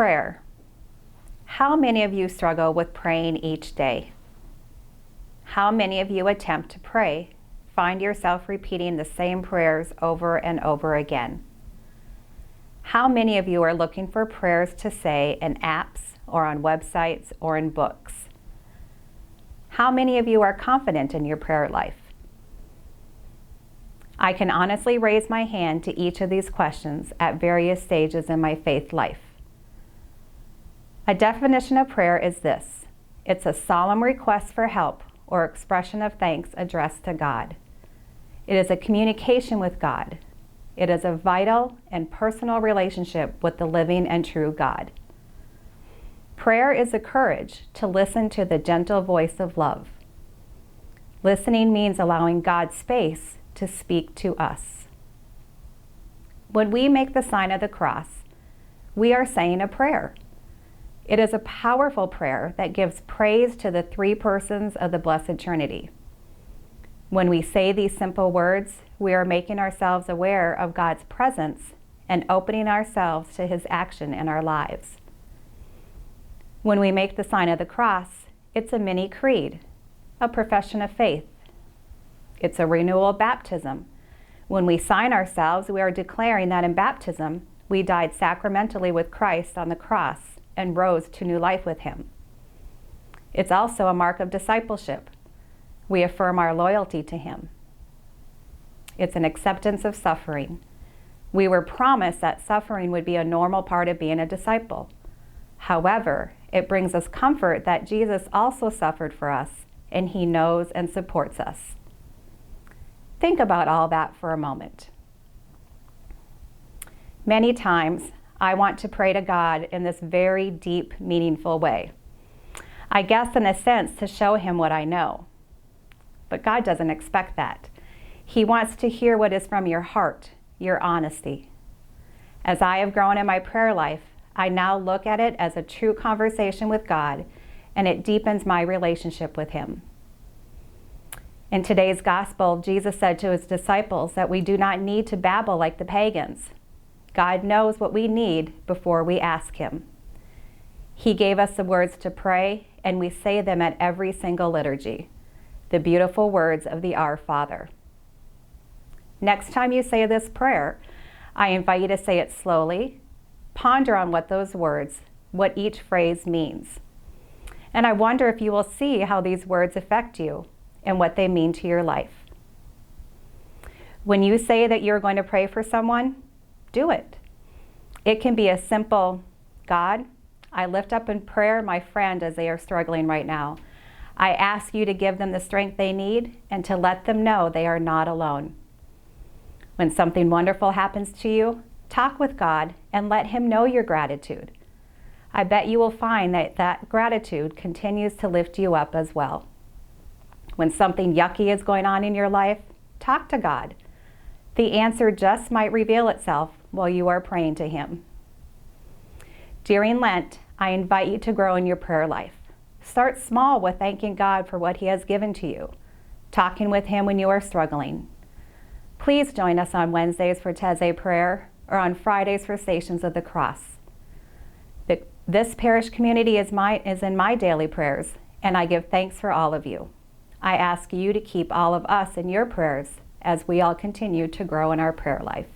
Prayer. How many of you struggle with praying each day? How many of you attempt to pray, find yourself repeating the same prayers over and over again? How many of you are looking for prayers to say in apps or on websites or in books? How many of you are confident in your prayer life? I can honestly raise my hand to each of these questions at various stages in my faith life. A definition of prayer is this: it's a solemn request for help or expression of thanks addressed to God. It is a communication with God. It is a vital and personal relationship with the living and true God. Prayer is the courage to listen to the gentle voice of love. Listening means allowing God space to speak to us. When we make the sign of the cross, we are saying a prayer. It is a powerful prayer that gives praise to the three persons of the Blessed Trinity. When we say these simple words, we are making ourselves aware of God's presence and opening ourselves to His action in our lives. When we make the sign of the cross, it's a mini creed, a profession of faith. It's a renewal baptism. When we sign ourselves, we are declaring that in baptism, we died sacramentally with Christ on the cross and rose to new life with Him. It's also a mark of discipleship. We affirm our loyalty to Him. It's an acceptance of suffering. We were promised that suffering would be a normal part of being a disciple. However, it brings us comfort that Jesus also suffered for us, and He knows and supports us. Think about all that for a moment. Many times, I want to pray to God in this very deep, meaningful way. I guess in a sense to show Him what I know. But God doesn't expect that. He wants to hear what is from your heart, your honesty. As I have grown in my prayer life, I now look at it as a true conversation with God, and it deepens my relationship with Him. In today's gospel, Jesus said to His disciples that we do not need to babble like the pagans. God knows what we need before we ask Him. He gave us the words to pray, and we say them at every single liturgy, the beautiful words of the Our Father. Next time you say this prayer, I invite you to say it slowly. Ponder on what those words, what each phrase means. And I wonder if you will see how these words affect you and what they mean to your life. When you say that you're going to pray for someone, do it. It can be a simple, God, I lift up in prayer my friend as they are struggling right now. I ask you to give them the strength they need and to let them know they are not alone. When something wonderful happens to you, talk with God and let Him know your gratitude. I bet you will find that gratitude continues to lift you up as well. When something yucky is going on in your life, talk to God. The answer just might reveal itself while you are praying to Him. During Lent, I invite you to grow in your prayer life. Start small with thanking God for what He has given to you, talking with Him when you are struggling. Please join us on Wednesdays for Taizé prayer or on Fridays for Stations of the Cross. This parish community is in my daily prayers, and I give thanks for all of you. I ask you to keep all of us in your prayers as we all continue to grow in our prayer life.